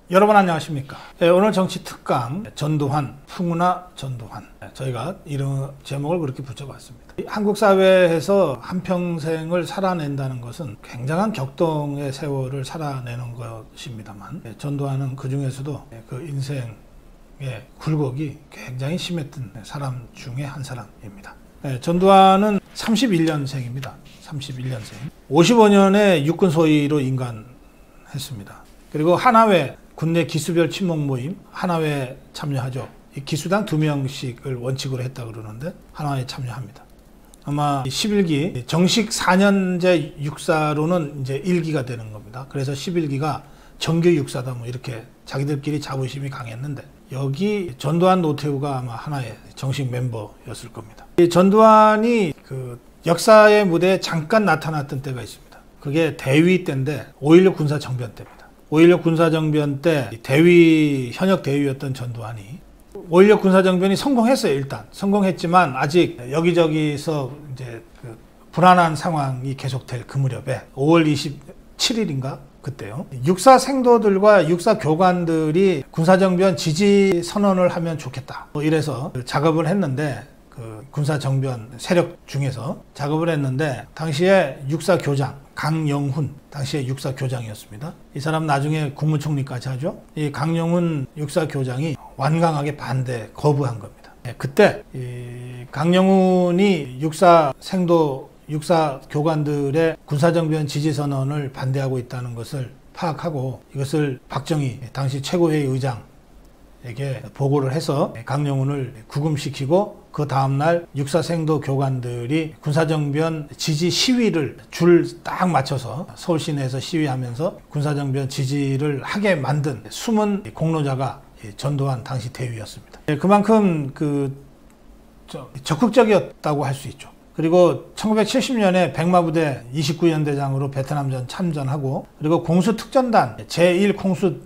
여러분 안녕하십니까. 오늘 정치 특강 전두환, 풍우나 전두환, 저희가 이런 제목을 그렇게 붙여봤습니다. 한국 사회에서 한평생을 살아낸다는 것은 굉장한 격동의 세월을 살아내는 것입니다만, 전두환은 그 중에서도 그 인생의 굴곡이 굉장히 심했던 사람 중에 한 사람입니다. 전두환은 31년생입니다. 31년생. 55년에 육군 소위로 임관했습니다. 그리고 하나회 군내 기수별 친목 모임 하나회 참여하죠. 이 기수당 2명씩을 원칙으로 했다 그러는데 하나회에 참여합니다. 아마 11기 정식 4년제 육사로는 이제 1기가 되는 겁니다. 그래서 11기가 정규 육사다 뭐 이렇게 자기들끼리 자부심이 강했는데, 여기 전두환, 노태우가 아마 하나의 정식 멤버였을 겁니다. 이 전두환이 그 역사의 무대에 잠깐 나타났던 때가 있습니다. 그게 대위 때인데 5.16 군사정변 때입니다. 5.16 군사정변 때 현역 대위였던 전두환이 5.16 군사정변이 성공했어요. 일단 성공했지만 아직 여기저기서 이제 그 불안한 상황이 계속될 그 무렵에 5월 27일인가 그때요. 육사 생도들과 육사 교관들이 군사정변 지지 선언을 하면 좋겠다. 뭐 이래서 작업을 했는데, 그 군사정변 세력 중에서 작업을 했는데, 당시에 육사 교장 강영훈, 당시에 육사 교장이었습니다. 이 사람 나중에 국무총리까지 하죠. 이 강영훈 육사 교장이 완강하게 거부한 겁니다. 그때 이 강영훈이 육사 교관들의 군사정변 지지선언을 반대하고 있다는 것을 파악하고, 이것을 박정희 당시 최고회의 의장에게 보고를 해서 강영훈을 구금시키고, 그 다음날 육사생도 교관들이 군사정변 지지 시위를 줄 딱 맞춰서 서울 시내에서 시위하면서 군사정변 지지를 하게 만든 숨은 공로자가 전두환 당시 대위였습니다. 그만큼 적극적이었다고 할 수 있죠. 그리고 1970년에 백마부대 29연대장으로 베트남전 참전하고, 그리고 공수특전단 제1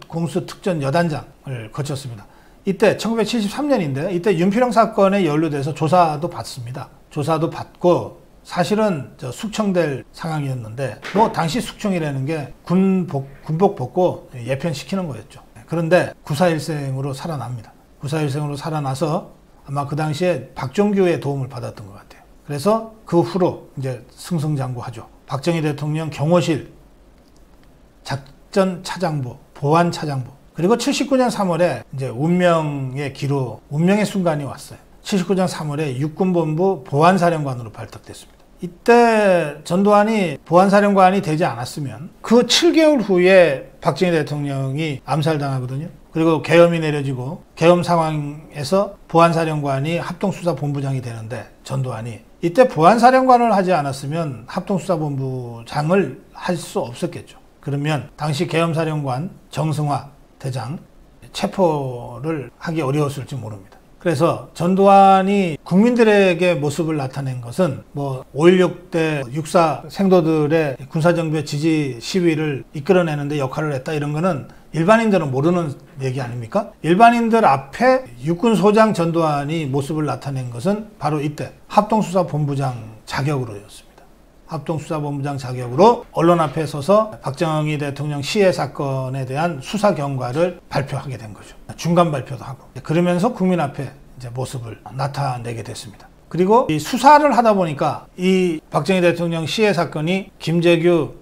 공수특전 여단장을 거쳤습니다. 이때 1973년인데 이때 윤필영 사건에 연루돼서 조사도 받습니다. 조사도 받고 사실은 숙청될 상황이었는데, 뭐 당시 숙청이라는 게 군복 벗고 예편시키는 거였죠. 그런데 구사일생으로 살아납니다. 구사일생으로 살아나서 아마 그 당시에 박정규의 도움을 받았던 것 같아요. 그래서 그 후로 이제 승승장구하죠. 박정희 대통령 경호실, 작전차장부, 보안차장부, 그리고 79년 3월에 이제 운명의 순간이 왔어요. 79년 3월에 육군본부 보안사령관으로 발탁됐습니다. 이때 전두환이 보안사령관이 되지 않았으면 그 7개월 후에 박정희 대통령이 암살당하거든요. 그리고 계엄이 내려지고, 계엄 상황에서 보안사령관이 합동수사본부장이 되는데, 전두환이 이때 보안사령관을 하지 않았으면 합동수사본부장을 할 수 없었겠죠. 그러면 당시 계엄사령관 정승화 대장 체포를 하기 어려웠을지 모릅니다. 그래서 전두환이 국민들에게 모습을 나타낸 것은 뭐 5.16 때 육사 생도들의 군사정변 지지 시위를 이끌어내는데 역할을 했다, 이런 거는 일반인들은 모르는 얘기 아닙니까? 일반인들 앞에 육군소장 전두환이 모습을 나타낸 것은 바로 이때 합동수사본부장 자격으로였습니다. 합동수사본부장 자격으로 언론 앞에 서서 박정희 대통령 시해 사건에 대한 수사 경과를 발표하게 된 거죠. 중간 발표도 하고. 그러면서 국민 앞에 이제 모습을 나타내게 됐습니다. 그리고 이 수사를 하다 보니까 이 박정희 대통령 시해 사건이 김재규에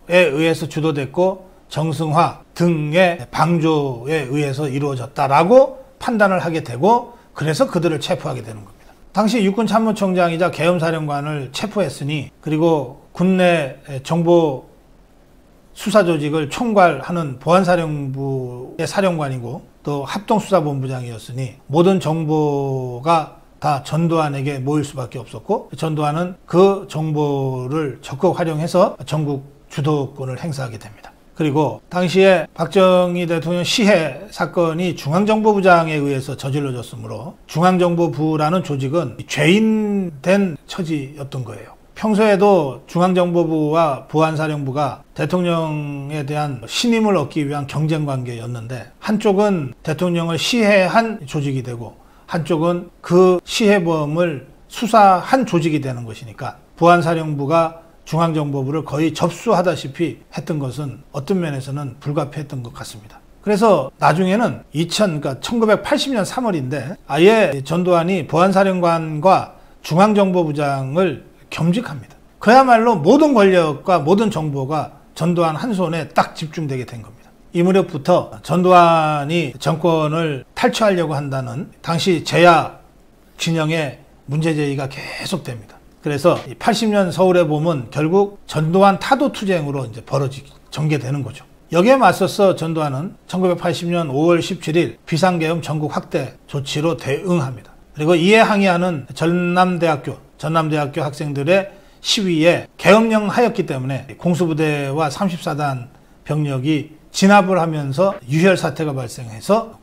의해서 주도됐고 정승화 등의 방조에 의해서 이루어졌다라고 판단을 하게 되고, 그래서 그들을 체포하게 되는 겁니다. 당시 육군참모총장이자 계엄사령관을 체포했으니, 그리고 국내 정보 수사 조직을 총괄하는 보안사령부의 사령관이고 또 합동수사본부장이었으니 모든 정보가 다 전두환에게 모일 수밖에 없었고, 전두환은 그 정보를 적극 활용해서 전국 주도권을 행사하게 됩니다. 그리고 당시에 박정희 대통령 시해 사건이 중앙정보부장에 의해서 저질러졌으므로 중앙정보부라는 조직은 죄인된 처지였던 거예요. 평소에도 중앙정보부와 보안사령부가 대통령에 대한 신임을 얻기 위한 경쟁관계였는데, 한쪽은 대통령을 시해한 조직이 되고 한쪽은 그 시해범을 수사한 조직이 되는 것이니까, 보안사령부가 중앙정보부를 거의 접수하다시피 했던 것은 어떤 면에서는 불가피했던 것 같습니다. 그래서 나중에는 그러니까 1980년 3월인데 아예 전두환이 보안사령관과 중앙정보부장을 겸직합니다. 그야말로 모든 권력과 모든 정보가 전두환 한 손에 딱 집중되게 된 겁니다. 이 무렵부터 전두환이 정권을 탈취하려고 한다는 당시 제야 진영의 문제제기가 계속됩니다. 그래서 80년 서울의 봄은 결국 전두환 타도 투쟁으로 이제 전개되는 거죠. 여기에 맞서서 전두환은 1980년 5월 17일 비상계엄 전국 확대 조치로 대응합니다. 그리고 이에 항의하는 전남대학교 학생들의 시위에 계엄령 하였기 때문에 공수부대와 34단 병력이 진압을 하면서 유혈 사태가 발생해서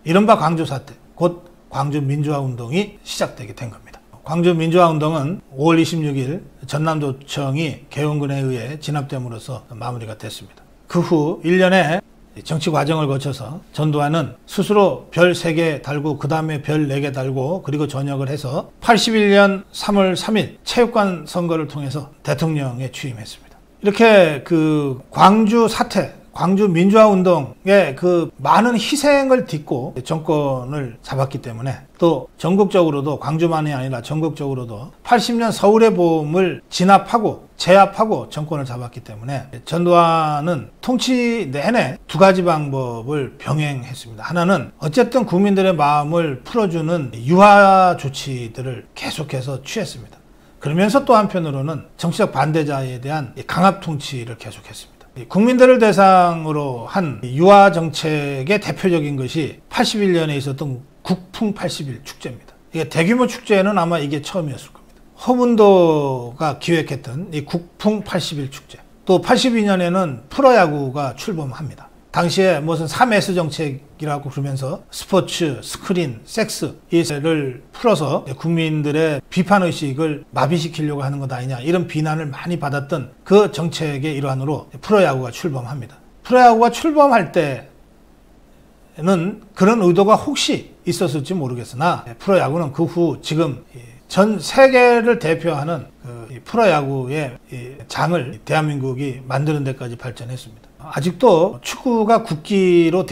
이른바 광주 사태, 곧 광주 민주화운동이 시작되게 된 겁니다. 광주 민주화운동은 5월 26일 전남도청이 계엄군에 의해 진압됨으로써 마무리가 됐습니다. 그 후 1년의 정치 과정을 거쳐서 전두환은 스스로 별 3개 달고 그 다음에 별 4개 달고 그리고 전역을 해서 81년 3월 3일 체육관 선거를 통해서 대통령에 취임했습니다. 이렇게 그 광주 사태, 광주 민주화운동의 그 많은 희생을 딛고 정권을 잡았기 때문에 또 전국적으로도 광주만이 아니라 전국적으로도 80년 서울의 봄을 진압하고 제압하고 정권을 잡았기 때문에 전두환은 통치 내내 2가지 방법을 병행했습니다. 하나는 어쨌든 국민들의 마음을 풀어주는 유화 조치들을 계속해서 취했습니다. 그러면서 또 한편으로는 정치적 반대자에 대한 강압 통치를 계속했습니다. 국민들을 대상으로 한 유화 정책의 대표적인 것이 81년에 있었던 국풍 80일 축제입니다. 이게 대규모 축제는 아마 이게 처음이었을 겁니다. 허문도가 기획했던 이 국풍 80일 축제. 또 82년에는 프로야구가 출범합니다. 당시에 무슨 3S 정책이라고 그러면서 스포츠, 스크린, 섹스 이를 풀어서 국민들의 비판의식을 마비시키려고 하는 것 아니냐 이런 비난을 많이 받았던 그 정책의 일환으로 프로야구가 출범합니다. 프로야구가 출범할 때는 그런 의도가 혹시 있었을지 모르겠으나 프로야구는 그 후 지금 전 세계를 대표하는 그 프로야구의 장을 대한민국이 만드는 데까지 발전했습니다. 아직도 축구가 국기처럼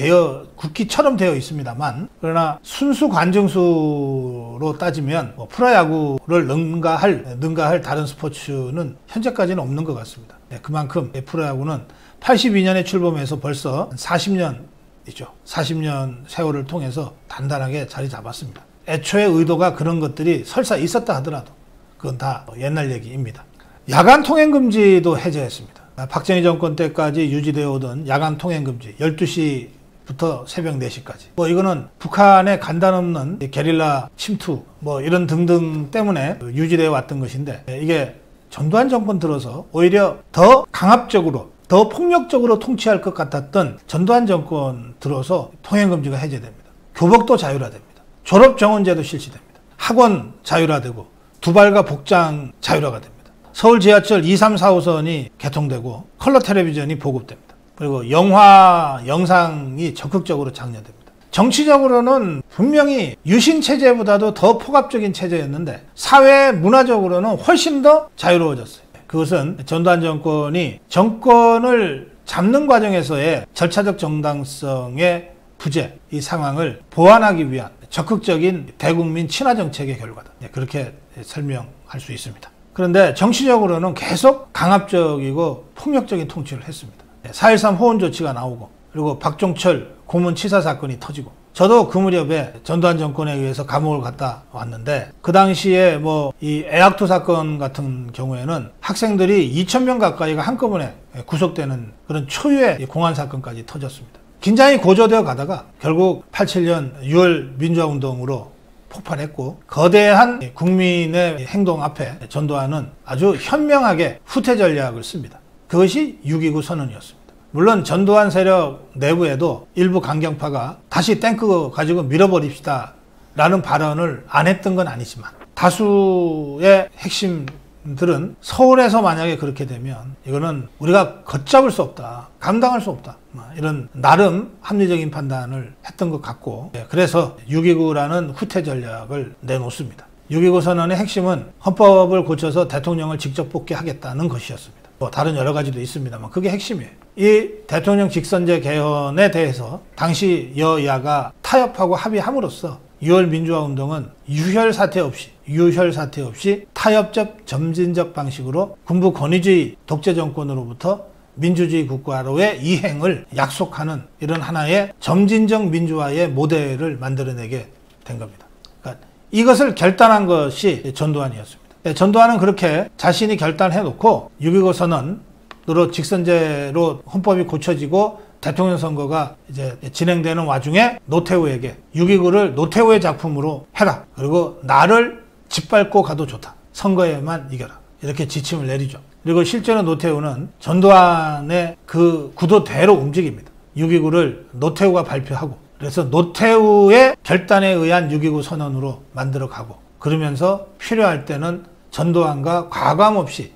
되어 있습니다만 그러나 순수 관중수로 따지면 프로야구를 능가할 다른 스포츠는 현재까지는 없는 것 같습니다. 그만큼 프로야구는 82년에 출범해서 벌써 40년이죠. 40년 세월을 통해서 단단하게 자리 잡았습니다. 애초에 의도가 그런 것들이 설사 있었다 하더라도 그건 다 옛날 얘기입니다. 야간 통행금지도 해제했습니다. 박정희 정권 때까지 유지되어 오던 야간 통행금지 12시부터 새벽 4시까지 이거는 북한의 간단없는 게릴라 침투 이런 등등 때문에 유지되어 왔던 것인데 이게 전두환 정권 들어서 오히려 더 강압적으로 더 폭력적으로 통치할 것 같았던 전두환 정권 들어서 통행금지가 해제됩니다. 교복도 자율화됩니다. 졸업정원제도 실시됩니다. 학원 자율화되고 두발과 복장 자율화가 됩니다. 서울 지하철 2, 3, 4호선이 개통되고 컬러 텔레비전이 보급됩니다. 그리고 영상이 적극적으로 장려됩니다. 정치적으로는 분명히 유신 체제보다도 더 폭압적인 체제였는데 사회 문화적으로는 훨씬 더 자유로워졌어요. 그것은 전두환 정권이 정권을 잡는 과정에서의 절차적 정당성의 부재, 이 상황을 보완하기 위한 적극적인 대국민 친화 정책의 결과다. 그렇게 설명할 수 있습니다. 그런데 정치적으로는 계속 강압적이고 폭력적인 통치를 했습니다. 4.13 호원 조치가 나오고 그리고 박종철 고문치사 사건이 터지고 저도 그 무렵에 전두환 정권에 의해서 감옥을 갔다 왔는데 그 당시에 이 애학투 사건 같은 경우에는 학생들이 2,000명 가까이가 한꺼번에 구속되는 그런 초유의 공안 사건까지 터졌습니다. 긴장이 고조되어 가다가 결국 87년 6월 민주화운동으로 폭발했고 거대한 국민의 행동 앞에 전두환은 아주 현명하게 후퇴 전략을 씁니다. 그것이 6.29 선언이었습니다. 물론 전두환 세력 내부에도 일부 강경파가 다시 탱크 가지고 밀어버립시다 라는 발언을 안 했던 건 아니지만 다수의 핵심들은 서울에서 만약에 그렇게 되면 이거는 우리가 걷잡을 수 없다, 감당할 수 없다 이런 나름 합리적인 판단을 했던 것 같고 그래서 6.29라는 후퇴 전략을 내놓습니다. 6.29 선언의 핵심은 헌법을 고쳐서 대통령을 직접 뽑게 하겠다는 것이었습니다. 다른 여러 가지도 있습니다만 그게 핵심이에요. 이 대통령 직선제 개헌에 대해서 당시 여야가 타협하고 합의함으로써 6월 민주화 운동은 유혈 사태 없이 타협적 점진적 방식으로 군부 권위주의 독재 정권으로부터 민주주의 국가로의 이행을 약속하는 이런 하나의 점진적 민주화의 모델을 만들어내게 된 겁니다. 그러니까 이것을 결단한 것이 전두환이었습니다. 전두환은 그렇게 자신이 결단해놓고 6.25 선언으로 직선제로 헌법이 고쳐지고 대통령 선거가 이제 진행되는 와중에 노태우에게 6.29를 노태우의 작품으로 해라. 그리고 나를 짓밟고 가도 좋다. 선거에만 이겨라. 이렇게 지침을 내리죠. 그리고 실제로 노태우는 전두환의 그 구도대로 움직입니다. 6.29를 노태우가 발표하고 그래서 노태우의 결단에 의한 6.29 선언으로 만들어가고 그러면서 필요할 때는 전두환과 가감 없이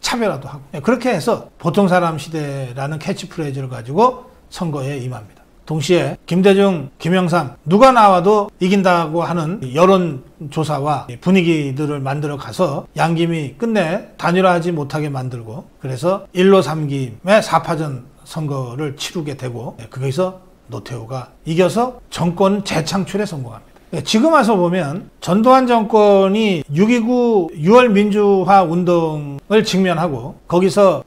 차별화도 하고 그렇게 해서 보통 사람 시대라는 캐치프레이즈를 가지고 선거에 임합니다. 동시에 김대중, 김영삼 누가 나와도 이긴다고 하는 여론조사와 분위기들을 만들어 가서 양김이 끝내 단일화하지 못하게 만들고 그래서 1로 3김의 4파전 선거를 치르게 되고 거기서 노태우가 이겨서 정권 재창출에 성공합니다. 지금 와서 보면 전두환 정권이 6.29 6월 민주화 운동을 직면하고 거기서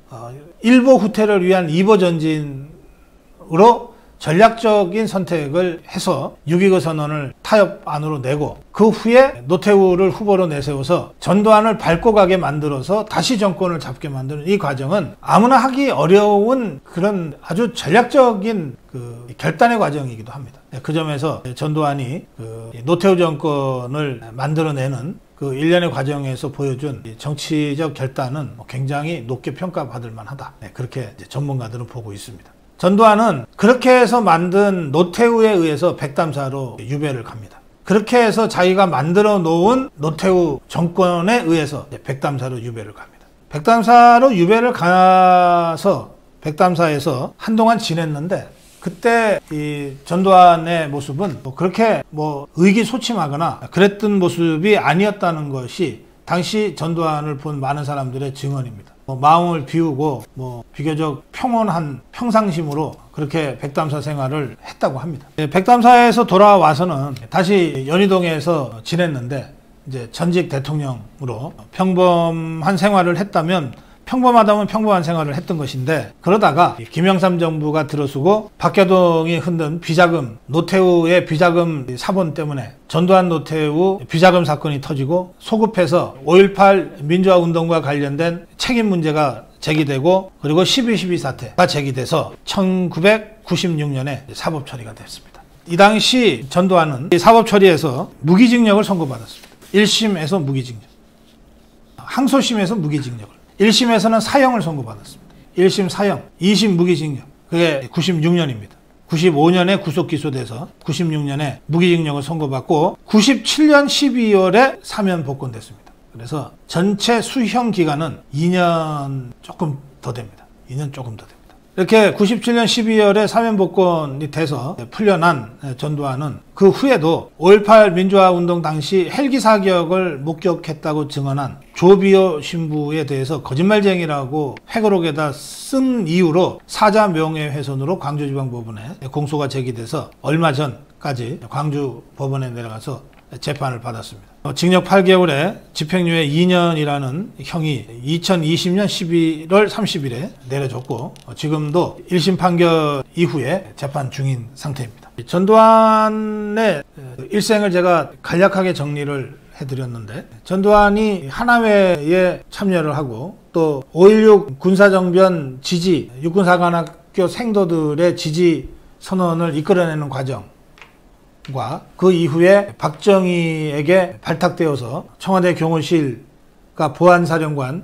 일보 후퇴를 위한 2보 전진으로 전략적인 선택을 해서 6.29 선언을 타협 안으로 내고 그 후에 노태우를 후보로 내세워서 전두환을 밟고 가게 만들어서 다시 정권을 잡게 만드는 이 과정은 아무나 하기 어려운 그런 아주 전략적인 그 결단의 과정이기도 합니다. 그 점에서 전두환이 그 노태우 정권을 만들어내는 그 일련의 과정에서 보여준 정치적 결단은 굉장히 높게 평가받을 만하다. 그렇게 전문가들은 보고 있습니다. 전두환은 그렇게 해서 만든 노태우에 의해서 백담사로 유배를 갑니다. 그렇게 해서 자기가 만들어 놓은 노태우 정권에 의해서 백담사로 유배를 갑니다. 백담사로 유배를 가서 백담사에서 한동안 지냈는데 그때 이 전두환의 모습은 그렇게 의기소침하거나 그랬던 모습이 아니었다는 것이 당시 전두환을 본 많은 사람들의 증언입니다. 마음을 비우고 비교적 평온한 평상심으로 그렇게 백담사 생활을 했다고 합니다. 백담사에서 돌아와서는 다시 연희동에서 지냈는데 이제 전직 대통령으로 평범한 생활을 했다면 평범하다면 평범한 생활을 했던 것인데 그러다가 김영삼 정부가 들어서고 박교동이 흔든 비자금, 노태우의 비자금 사본 때문에 전두환 노태우 비자금 사건이 터지고 소급해서 5.18 민주화 운동과 관련된 책임 문제가 제기되고 그리고 12.12 사태가 제기돼서 1996년에 사법 처리가 됐습니다. 이 당시 전두환은 사법 처리에서 무기징역을 선고받았습니다. 1심에서 무기징역, 항소심에서 무기징역을 1심에서는 사형을 선고받았습니다. 1심 사형, 2심 무기징역. 그게 96년입니다. 95년에 구속 기소돼서 96년에 무기징역을 선고받고 97년 12월에 사면 복권됐습니다. 그래서 전체 수형 기간은 2년 조금 더 됩니다. 2년 조금 더 됩니다. 이렇게 97년 12월에 사면 복권이 돼서 풀려난 전두환은 그 후에도 5.18 민주화 운동 당시 헬기 사격을 목격했다고 증언한 조비오 신부에 대해서 거짓말쟁이라고 회고록에다 쓴 이유로 사자 명예훼손으로 광주지방법원에 공소가 제기돼서 얼마 전까지 광주법원에 내려가서 재판을 받았습니다. 징역 8개월에 집행유예 2년이라는 형이 2020년 11월 30일에 내려졌고 지금도 1심 판결 이후에 재판 중인 상태입니다. 전두환의 일생을 제가 간략하게 정리를 해드렸는데 전두환이 하나회에 참여를 하고 또 5.16 군사정변 지지 육군사관학교 생도들의 지지 선언을 이끌어내는 과정 그 이후에 박정희에게 발탁되어서 청와대 경호실과 보안사령관을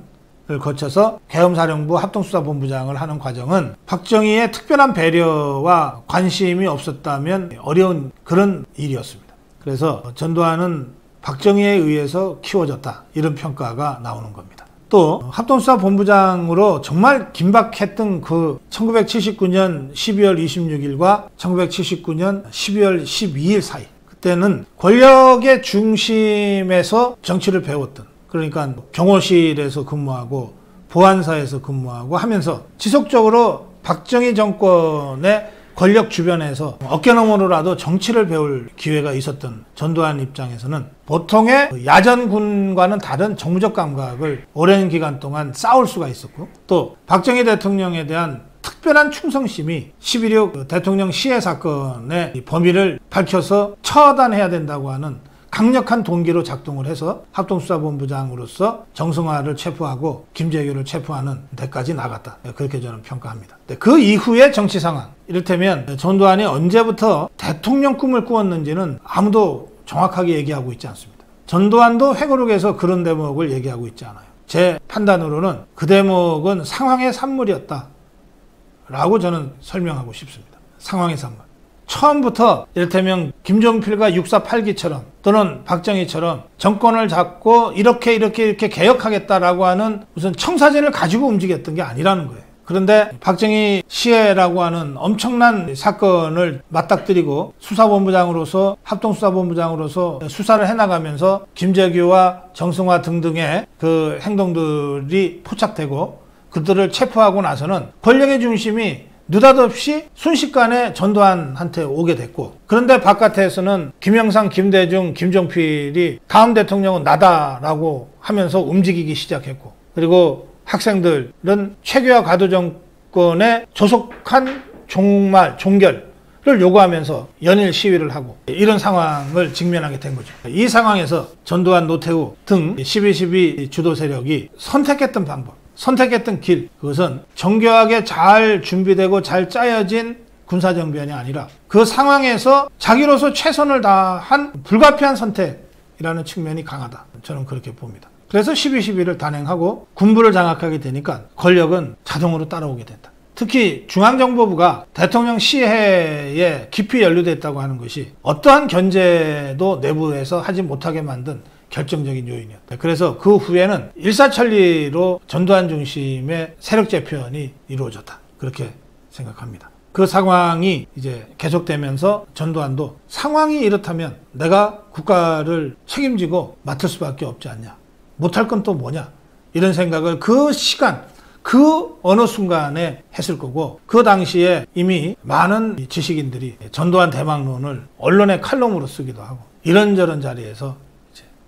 거쳐서 계엄사령부 합동수사본부장을 하는 과정은 박정희의 특별한 배려와 관심이 없었다면 어려운 그런 일이었습니다. 그래서 전두환은 박정희에 의해서 키워졌다 이런 평가가 나오는 겁니다. 또 합동수사본부장으로 정말 긴박했던 그 1979년 12월 26일과 1979년 12월 12일 사이 그때는 권력의 중심에서 정치를 배웠던 그러니까 경호실에서 근무하고 보안사에서 근무하고 하면서 지속적으로 박정희 정권의 권력 주변에서 어깨너머로라도 정치를 배울 기회가 있었던 전두환 입장에서는 보통의 야전군과는 다른 정무적 감각을 오랜 기간 동안 쌓을 수가 있었고, 또 박정희 대통령에 대한 특별한 충성심이 11.6 대통령 시해 사건의 범위를 밝혀서 처단해야 된다고 하는 강력한 동기로 작동을 해서 합동수사본부장으로서 정승화를 체포하고 김재규를 체포하는 데까지 나갔다. 그렇게 저는 평가합니다. 그 이후의 정치 상황, 이를테면 전두환이 언제부터 대통령 꿈을 꾸었는지는 아무도 정확하게 얘기하고 있지 않습니다. 전두환도 회고록에서 그런 대목을 얘기하고 있지 않아요. 제 판단으로는 그 대목은 상황의 산물이었다 라고 저는 설명하고 싶습니다. 상황의 산물. 처음부터 이를테면 김종필과 6.4.8기처럼 또는 박정희처럼 정권을 잡고 이렇게 개혁하겠다라고 하는 무슨 청사진을 가지고 움직였던 게 아니라는 거예요. 그런데 박정희 시해라고 하는 엄청난 사건을 맞닥뜨리고 수사본부장으로서 합동수사본부장으로서 수사를 해나가면서 김재규와 정승화 등등의 그 행동들이 포착되고 그들을 체포하고 나서는 권력의 중심이 느닷없이 순식간에 전두환한테 오게 됐고, 그런데 바깥에서는 김영삼, 김대중, 김종필이 다음 대통령은 나다라고 하면서 움직이기 시작했고, 그리고 학생들은 최규하 가두 정권의 조속한 종결을 요구하면서 연일 시위를 하고 이런 상황을 직면하게 된 거죠. 이 상황에서 전두환, 노태우 등 12.12 주도 세력이 선택했던 방법, 선택했던 길, 그것은 정교하게 잘 준비되고 잘 짜여진 군사정변이 아니라 그 상황에서 자기로서 최선을 다한 불가피한 선택이라는 측면이 강하다. 저는 그렇게 봅니다. 그래서 12.12를 단행하고 군부를 장악하게 되니까 권력은 자동으로 따라오게 된다. 특히 중앙정보부가 대통령 시해에 깊이 연루됐다고 하는 것이 어떠한 견제도 내부에서 하지 못하게 만든 결정적인 요인이었다. 그래서 그 후에는 일사천리로 전두환 중심의 세력 재편이 이루어졌다. 그렇게 생각합니다. 그 상황이 이제 계속되면서 전두환도 상황이 이렇다면 내가 국가를 책임지고 맡을 수밖에 없지 않냐. 못할 건 또 뭐냐. 이런 생각을 그 시간, 그 어느 순간에 했을 거고, 그 당시에 이미 많은 지식인들이 전두환 대망론을 언론의 칼럼으로 쓰기도 하고 이런저런 자리에서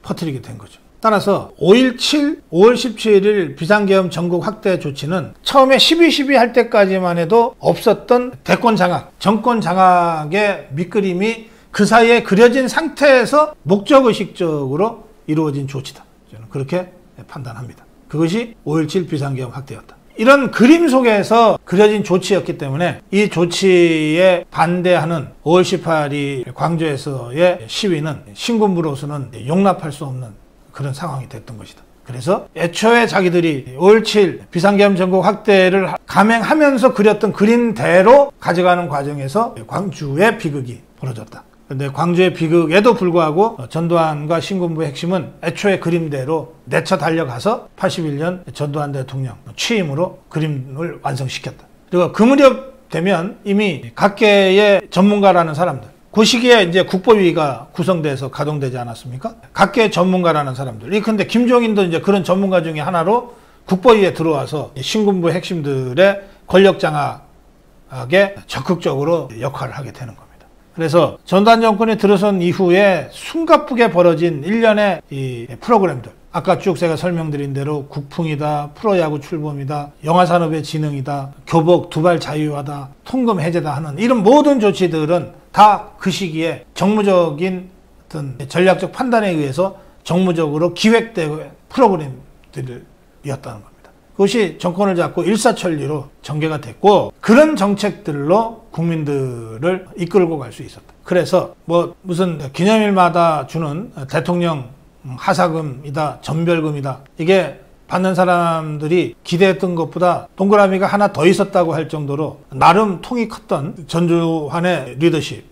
퍼뜨리게 된 거죠. 따라서 5.17, 5월 17일 비상계엄 전국 확대 조치는 처음에 12.12 할 때까지만 해도 없었던 대권 장악, 정권 장악의 밑그림이 그 사이에 그려진 상태에서 목적의식적으로 이루어진 조치다. 저는 그렇게 판단합니다. 그것이 5.17 비상계엄 확대였다. 이런 그림 속에서 그려진 조치였기 때문에 이 조치에 반대하는 5월 18일 광주에서의 시위는 신군부로서는 용납할 수 없는 그런 상황이 됐던 것이다. 그래서 애초에 자기들이 5.17 비상계엄 전국 확대를 감행하면서 그렸던 그림대로 가져가는 과정에서 광주의 비극이 벌어졌다. 그런데 광주의 비극에도 불구하고 전두환과 신군부의 핵심은 애초에 그림대로 내쳐 달려가서 81년 전두환 대통령 취임으로 그림을 완성시켰다. 그리고 그 무렵 되면 이미 각계의 전문가라는 사람들, 그 시기에 이제 국법위가 구성돼서 가동되지 않았습니까? 각계의 전문가라는 사람들. 근데 김종인도 이제 그런 전문가 중에 하나로 국법위에 들어와서 신군부 핵심들의 권력 장악에 적극적으로 역할을 하게 되는 겁니다. 그래서 전두환 정권이 들어선 이후에 숨가쁘게 벌어진 일련의 이 프로그램들, 아까 쭉 제가 설명드린 대로 국풍이다, 프로야구 출범이다, 영화산업의 진흥이다, 교복 두발 자유화다, 통금 해제다 하는 이런 모든 조치들은 다 그 시기에 정무적인 어떤 전략적 판단에 의해서 정무적으로 기획된 프로그램들이었다는 겁니다. 그것이 정권을 잡고 일사천리로 전개가 됐고, 그런 정책들로 국민들을 이끌고 갈 수 있었다. 그래서 무슨 기념일마다 주는 대통령 하사금이다, 전별금이다, 이게 받는 사람들이 기대했던 것보다 동그라미가 하나 더 있었다고 할 정도로 나름 통이 컸던 전두환의 리더십,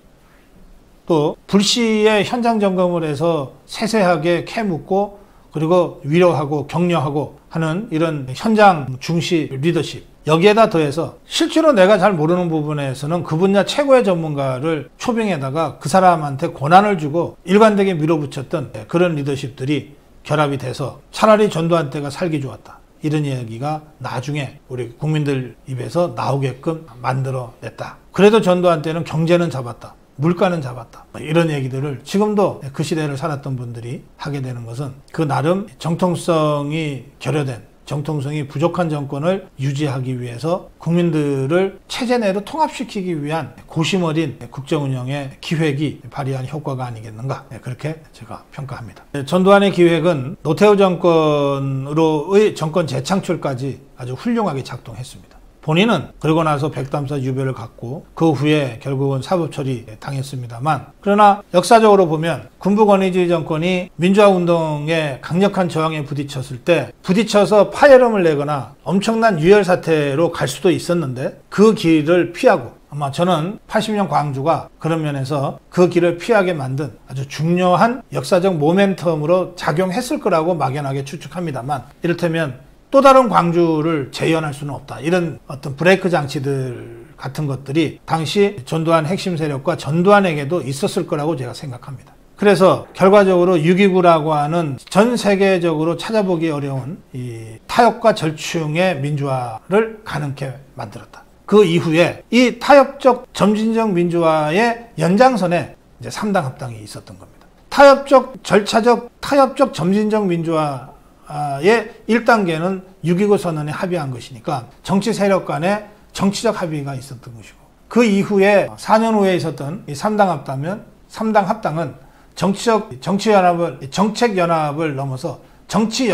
또 불시에 현장 점검을 해서 세세하게 캐묻고 그리고 위로하고 격려하고 하는 이런 현장 중시 리더십, 여기에다 더해서 실제로 내가 잘 모르는 부분에서는 그 분야 최고의 전문가를 초빙에다가 그 사람한테 권한을 주고 일관되게 밀어붙였던 그런 리더십들이 결합이 돼서 차라리 전두환 때가 살기 좋았다, 이런 이야기가 나중에 우리 국민들 입에서 나오게끔 만들어냈다. 그래도 전두환 때는 경제는 잡았다. 물가는 잡았다. 이런 얘기들을 지금도 그 시대를 살았던 분들이 하게 되는 것은 그 나름 정통성이 결여된, 정통성이 부족한 정권을 유지하기 위해서 국민들을 체제 내로 통합시키기 위한 고심 어린 국정운영의 기획이 발휘한 효과가 아니겠는가, 그렇게 제가 평가합니다. 전두환의 기획은 노태우 정권으로의 정권 재창출까지 아주 훌륭하게 작동했습니다. 본인은 그러고 나서 백담사 유배를 갖고 그 후에 결국은 사법 처리 당했습니다만, 그러나 역사적으로 보면 군부 권위주의 정권이 민주화 운동에 강력한 저항에 부딪혔을 때 부딪혀서 파열음을 내거나 엄청난 유혈 사태로 갈 수도 있었는데 그 길을 피하고, 아마 저는 80년 광주가 그런 면에서 그 길을 피하게 만든 아주 중요한 역사적 모멘텀으로 작용했을 거라고 막연하게 추측합니다만, 이를테면 또 다른 광주를 재현할 수는 없다. 이런 어떤 브레이크 장치들 같은 것들이 당시 전두환 핵심 세력과 전두환에게도 있었을 거라고 제가 생각합니다. 그래서 결과적으로 6.29라고 하는 전 세계적으로 찾아보기 어려운 이 타협과 절충의 민주화를 가능케 만들었다. 그 이후에 이 타협적 점진적 민주화의 연장선에 이제 3당 합당이 있었던 겁니다. 타협적 절차적 타협적 점진적 민주화 의 1단계는 6.29 선언에 합의한 것이니까 정치 세력 간에 정치적 합의가 있었던 것이고, 그 이후에 4년 후에 있었던 이 3당 합당은 정책 연합을 넘어서 정치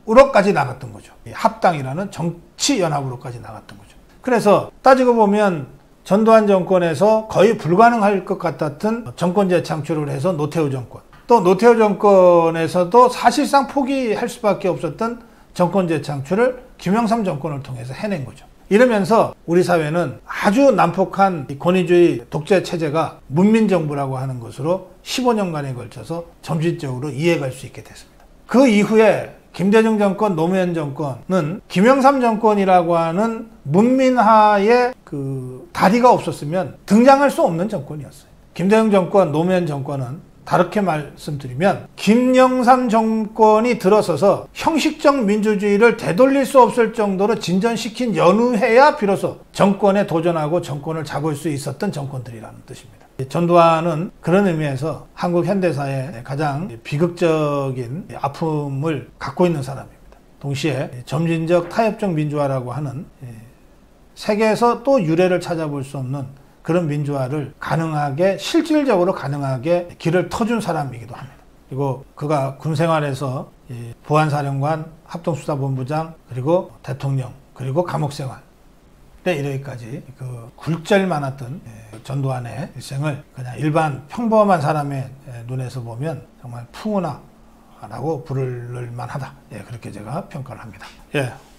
연합으로까지 나갔던 거죠. 합당이라는 정치 연합으로까지 나갔던 거죠. 그래서 따지고 보면 전두환 정권에서 거의 불가능할 것 같았던 정권 재창출을 해서 노태우 정권, 또 노태우 정권에서도 사실상 포기할 수밖에 없었던 정권 재창출을 김영삼 정권을 통해서 해낸 거죠. 이러면서 우리 사회는 아주 난폭한 권위주의 독재 체제가 문민정부라고 하는 것으로 15년간에 걸쳐서 점진적으로 이해갈 수 있게 됐습니다. 그 이후에 김대중 정권, 노무현 정권은 김영삼 정권이라고 하는 문민화의 그 다리가 없었으면 등장할 수 없는 정권이었어요. 김대중 정권, 노무현 정권은 다르게 말씀드리면 김영삼 정권이 들어서서 형식적 민주주의를 되돌릴 수 없을 정도로 진전시킨 연후해야 비로소 정권에 도전하고 정권을 잡을 수 있었던 정권들이라는 뜻입니다. 전두환은 그런 의미에서 한국 현대사의 가장 비극적인 아픔을 갖고 있는 사람입니다. 동시에 점진적 타협적 민주화라고 하는 세계에서 또 유례를 찾아볼 수 없는 그런 민주화를 실질적으로 가능하게 길을 터준 사람이기도 합니다. 그리고 그가 군 생활에서 보안사령관, 합동수사본부장, 그리고 대통령, 그리고 감옥생활에 이르기까지 그 굴절 많았던 전두환의 일생을 그냥 일반 평범한 사람의 눈에서 보면 정말 풍운하라고 부를 만하다. 그렇게 제가 평가를 합니다.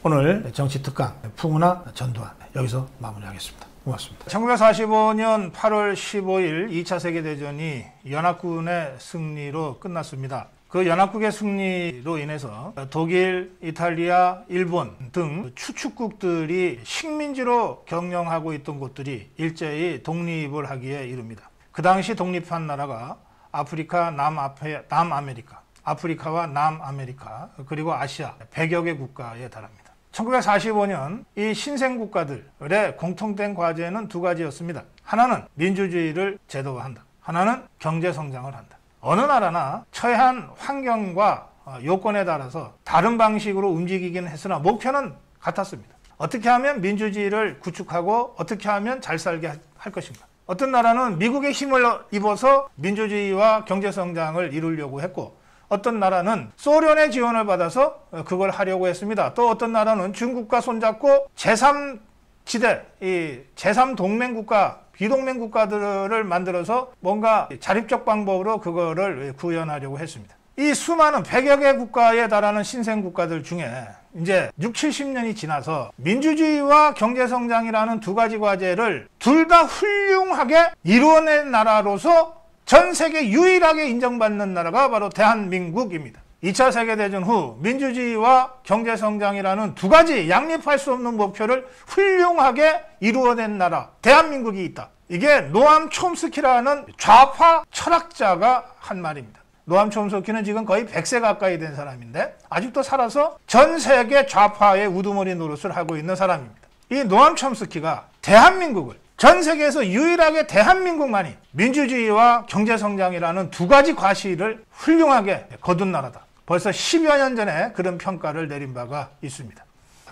오늘 정치특강 풍운하 전두환 여기서 마무리하겠습니다. 고맙습니다. 1945년 8월 15일 2차 세계대전이 연합군의 승리로 끝났습니다. 그 연합국의 승리로 인해서 독일, 이탈리아, 일본 등 추축국들이 식민지로 경영하고 있던 곳들이 일제히 독립을 하기에 이릅니다. 그 당시 독립한 나라가 아프리카, 남아메리카, 아프리카와 남아메리카, 그리고 아시아 100여 개 국가에 달합니다. 1945년 이 신생국가들의 공통된 과제는 두 가지였습니다. 하나는 민주주의를 제도화한다. 하나는 경제성장을 한다. 어느 나라나 처한 환경과 요건에 따라서 다른 방식으로 움직이긴 했으나 목표는 같았습니다. 어떻게 하면 민주주의를 구축하고 어떻게 하면 잘 살게 할 것인가. 어떤 나라는 미국의 힘을 입어서 민주주의와 경제성장을 이루려고 했고, 어떤 나라는 소련의 지원을 받아서 그걸 하려고 했습니다. 또 어떤 나라는 중국과 손잡고 제3지대, 이 제3동맹국가, 비동맹국가들을 만들어서 뭔가 자립적 방법으로 그거를 구현하려고 했습니다. 이 수많은 100여 개 국가에 달하는 신생국가들 중에 이제 6, 70년이 지나서 민주주의와 경제성장이라는 두 가지 과제를 둘 다 훌륭하게 이루어낸 나라로서 전 세계 유일하게 인정받는 나라가 바로 대한민국입니다. 2차 세계대전 후 민주주의와 경제성장이라는 두 가지 양립할 수 없는 목표를 훌륭하게 이루어낸 나라 대한민국이 있다. 이게 노암 촘스키라는 좌파 철학자가 한 말입니다. 노암 촘스키는 지금 거의 100세 가까이 된 사람인데 아직도 살아서 전 세계 좌파의 우두머리 노릇을 하고 있는 사람입니다. 이 노암 촘스키가 대한민국을 전 세계에서 유일하게 대한민국만이 민주주의와 경제성장이라는 두 가지 과시를 훌륭하게 거둔 나라다. 벌써 10여 년 전에 그런 평가를 내린 바가 있습니다.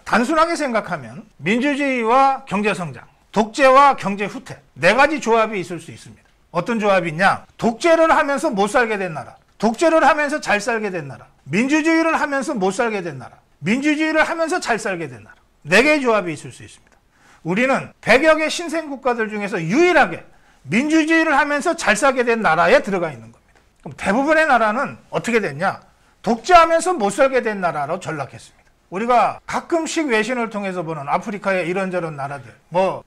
단순하게 생각하면 민주주의와 경제성장, 독재와 경제 후퇴 네 가지 조합이 있을 수 있습니다. 어떤 조합이 있냐? 독재를 하면서 못 살게 된 나라, 독재를 하면서 잘 살게 된 나라, 민주주의를 하면서 못 살게 된 나라, 민주주의를 하면서 잘 살게 된 나라. 네 개의 조합이 있을 수 있습니다. 우리는 100여 개 신생국가들 중에서 유일하게 민주주의를 하면서 잘 살게 된 나라에 들어가 있는 겁니다. 그럼 대부분의 나라는 어떻게 됐냐? 독재하면서 못 살게 된 나라로 전락했습니다. 우리가 가끔씩 외신을 통해서 보는 아프리카의 이런저런 나라들,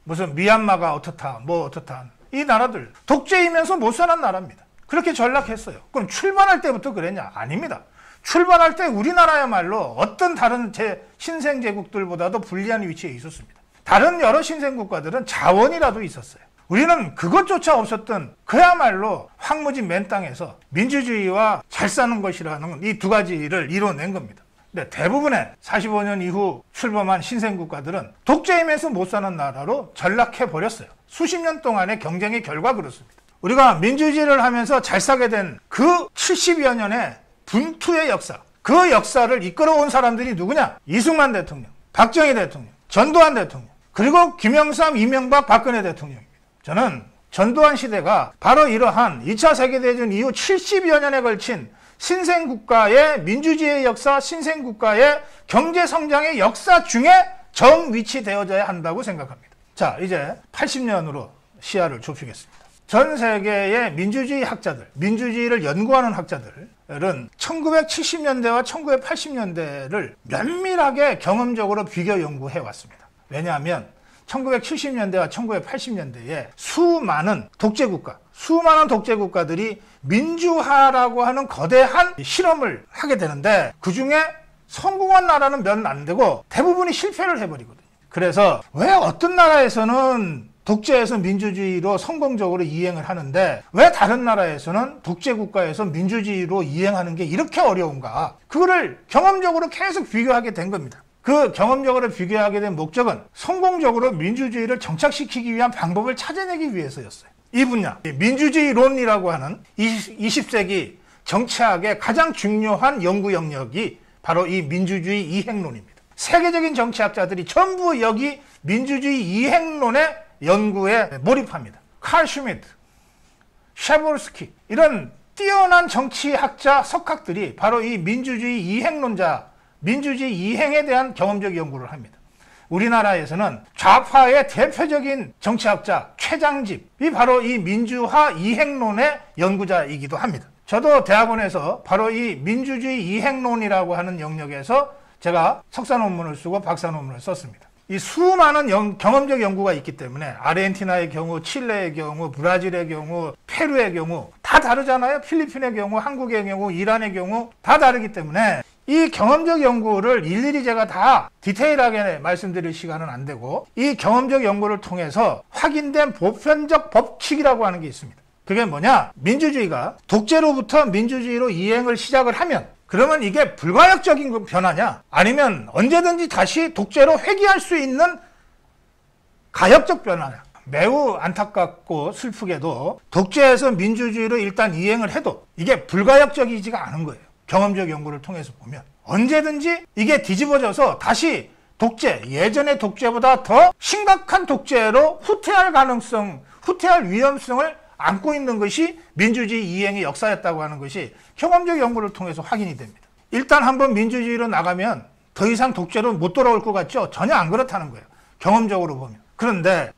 무슨 미얀마가 어떻다, 어떻다. 이 나라들 독재이면서 못 사는 나라입니다. 그렇게 전락했어요. 그럼 출발할 때부터 그랬냐? 아닙니다. 출발할 때 우리나라야말로 어떤 다른 신생 제국들보다도 불리한 위치에 있었습니다. 다른 여러 신생 국가들은 자원이라도 있었어요. 우리는 그것조차 없었던 그야말로 황무지 맨 땅에서 민주주의와 잘 사는 것이라는 이 두 가지를 이뤄낸 겁니다. 근데 대부분의 45년 이후 출범한 신생 국가들은 독재임에서 못 사는 나라로 전락해 버렸어요. 수십 년 동안의 경쟁의 결과 그렇습니다. 우리가 민주주의를 하면서 잘 사게 된 그 70여 년의 분투의 역사, 그 역사를 이끌어온 사람들이 누구냐? 이승만 대통령, 박정희 대통령, 전두환 대통령, 그리고 김영삼, 이명박, 박근혜 대통령입니다. 저는 전두환 시대가 바로 이러한 2차 세계대전 이후 70여 년에 걸친 신생국가의 민주주의의 역사, 신생국가의 경제성장의 역사 중에 정위치되어져야 한다고 생각합니다. 자, 이제 80년으로 시야를 좁히겠습니다. 전 세계의 민주주의 학자들, 민주주의를 연구하는 학자들은 1970년대와 1980년대를 면밀하게 경험적으로 비교 연구해 왔습니다. 왜냐하면 1970년대와 1980년대에 수많은 독재국가들이 민주화라고 하는 거대한 실험을 하게 되는데 그중에 성공한 나라는 몇 안 되고 대부분이 실패를 해버리거든요. 그래서 왜 어떤 나라에서는 독재에서 민주주의로 성공적으로 이행을 하는데 왜 다른 나라에서는 독재국가에서 민주주의로 이행하는 게 이렇게 어려운가? 그거를 경험적으로 계속 비교하게 된 겁니다. 그 경험적으로 비교하게 된 목적은 성공적으로 민주주의를 정착시키기 위한 방법을 찾아내기 위해서였어요. 이 분야, 민주주의론이라고 하는 20세기 정치학의 가장 중요한 연구 영역이 바로 이 민주주의 이행론입니다. 세계적인 정치학자들이 전부 여기 민주주의 이행론의 연구에 몰입합니다. 칼 슈미트, 샤보르스키 이런 뛰어난 정치학자 석학들이 바로 이 민주주의 이행론자, 민주주의 이행에 대한 경험적 연구를 합니다. 우리나라에서는 좌파의 대표적인 정치학자 최장집이 바로 이 민주화 이행론의 연구자이기도 합니다. 저도 대학원에서 바로 이 민주주의 이행론이라고 하는 영역에서 제가 석사 논문을 쓰고 박사 논문을 썼습니다. 이 수많은 경험적 연구가 있기 때문에 아르헨티나의 경우, 칠레의 경우, 브라질의 경우, 페루의 경우 다 다르잖아요. 필리핀의 경우, 한국의 경우, 이란의 경우 다 다르기 때문에 이 경험적 연구를 일일이 제가 다 디테일하게 말씀드릴 시간은 안 되고 이 경험적 연구를 통해서 확인된 보편적 법칙이라고 하는 게 있습니다. 그게 뭐냐? 민주주의가 독재로부터 민주주의로 이행을 시작을 하면 그러면 이게 불가역적인 변화냐? 아니면 언제든지 다시 독재로 회귀할 수 있는 가역적 변화냐? 매우 안타깝고 슬프게도 독재에서 민주주의로 일단 이행을 해도 이게 불가역적이지가 않은 거예요. 경험적 연구를 통해서 보면 언제든지 이게 뒤집어져서 다시 독재, 예전의 독재보다 더 심각한 독재로 후퇴할 위험성을 안고 있는 것이 민주주의 이행의 역사였다고 하는 것이 경험적 연구를 통해서 확인이 됩니다. 일단 한번 민주주의로 나가면 더 이상 독재로 못 돌아올 것 같죠? 전혀 안 그렇다는 거예요. 경험적으로 보면. 그런데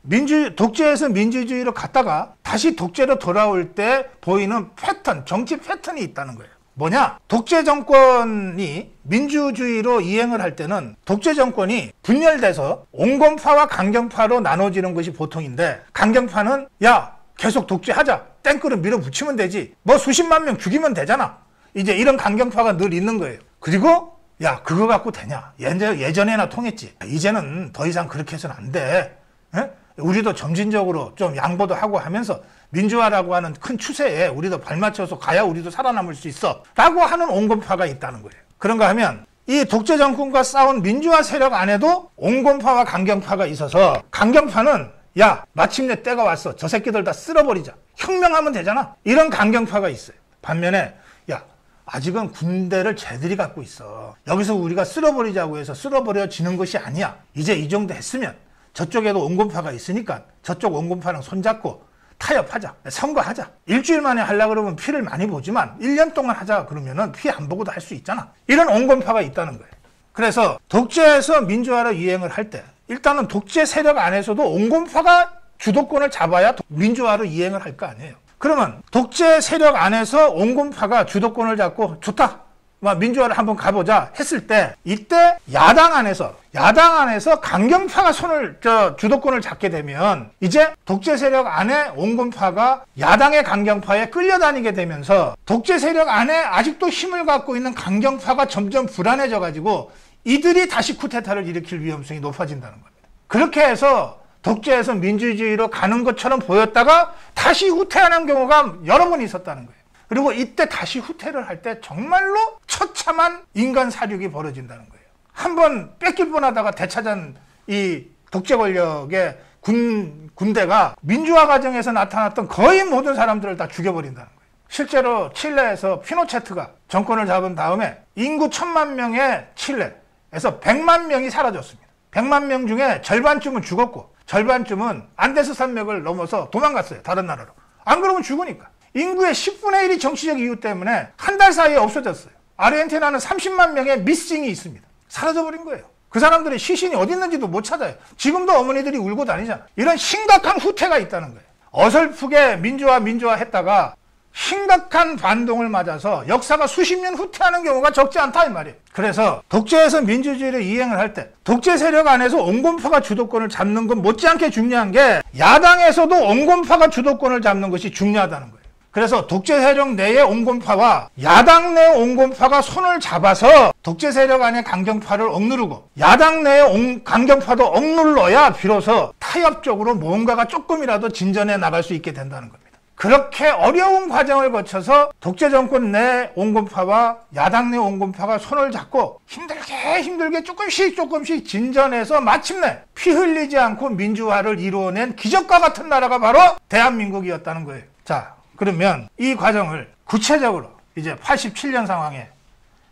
독재에서 민주주의로 갔다가 다시 독재로 돌아올 때 보이는 패턴, 정치 패턴이 있다는 거예요. 뭐냐? 독재 정권이 민주주의로 이행을 할 때는 독재 정권이 분열돼서 온건파와 강경파로 나눠지는 것이 보통인데 강경파는 야 계속 독재하자. 땡크를 밀어붙이면 되지. 뭐 수십만 명 죽이면 되잖아. 이제 이런 강경파가 늘 있는 거예요. 그리고 야 그거 갖고 되냐. 예전에나 통했지. 이제는 더 이상 그렇게 해서는 안 돼. 우리도 점진적으로 좀 양보도 하고 하면서 민주화라고 하는 큰 추세에 우리도 발맞춰서 가야 우리도 살아남을 수 있어 라고 하는 온건파가 있다는 거예요. 그런가 하면 이 독재 정권과 싸운 민주화 세력 안에도 온건파와 강경파가 있어서 강경파는 야 마침내 때가 왔어. 저 새끼들 다 쓸어버리자. 혁명하면 되잖아. 이런 강경파가 있어요. 반면에 야 아직은 군대를 쟤들이 갖고 있어. 여기서 우리가 쓸어버리자고 해서 쓸어버려지는 것이 아니야. 이제 이 정도 했으면 저쪽에도 온건파가 있으니까 저쪽 온건파랑 손잡고 타협하자. 선거하자. 일주일 만에 하려고 그러면 피를 많이 보지만 1년 동안 하자 그러면은 피 안 보고도 할 수 있잖아. 이런 온건파가 있다는 거예요. 그래서 독재에서 민주화를 이행을 할 때 일단은 독재 세력 안에서도 온건파가 주도권을 잡아야 민주화로 이행을 할 거 아니에요. 그러면 독재 세력 안에서 온건파가 주도권을 잡고 좋다. 민주화를 한번 가보자 했을 때 이때 야당 안에서 강경파가 주도권을 잡게 되면 이제 독재 세력 안에 온건파가 야당의 강경파에 끌려다니게 되면서 독재 세력 안에 아직도 힘을 갖고 있는 강경파가 점점 불안해져 가지고 이들이 다시 쿠데타를 일으킬 위험성이 높아진다는 겁니다. 그렇게 해서 독재에서 민주주의로 가는 것처럼 보였다가 다시 후퇴하는 경우가 여러 번 있었다는 거예요. 그리고 이때 다시 후퇴를 할 때 정말로 처참한 인간 사륙이 벌어진다는 거예요. 한번 뺏길 뻔하다가 되찾은 이 독재 권력의 군대가 민주화 과정에서 나타났던 거의 모든 사람들을 다 죽여버린다는 거예요. 실제로 칠레에서 피노체트가 정권을 잡은 다음에 인구 1000만 명의 칠레에서 100만 명이 사라졌습니다. 100만 명 중에 절반쯤은 죽었고 절반쯤은 안데스 산맥을 넘어서 도망갔어요. 다른 나라로. 안 그러면 죽으니까. 인구의 10분의 1이 정치적 이유 때문에 한 달 사이에 없어졌어요. 아르헨티나는 30만 명의 미싱이 있습니다. 사라져버린 거예요. 그 사람들의 시신이 어디 있는지도 못 찾아요. 지금도 어머니들이 울고 다니잖아. 이런 심각한 후퇴가 있다는 거예요. 어설프게 민주화 했다가 심각한 반동을 맞아서 역사가 수십 년 후퇴하는 경우가 적지 않다 이 말이에요. 그래서 독재에서 민주주의를 이행을 할 때 독재 세력 안에서 온건파가 주도권을 잡는 건 못지않게 중요한 게 야당에서도 온건파가 주도권을 잡는 것이 중요하다는 거예요. 그래서 독재 세력 내의 온건파와 야당 내 온건파가 손을 잡아서 독재 세력 안의 강경파를 억누르고 야당 내의 강경파도 억눌러야 비로소 타협적으로 뭔가가 조금이라도 진전해 나갈 수 있게 된다는 겁니다. 그렇게 어려운 과정을 거쳐서 독재 정권 내 온건파와 야당 내 온건파가 손을 잡고 힘들게 조금씩 진전해서 마침내 피 흘리지 않고 민주화를 이루어낸 기적과 같은 나라가 바로 대한민국이었다는 거예요. 자, 그러면 이 과정을 구체적으로 이제 87년 상황에서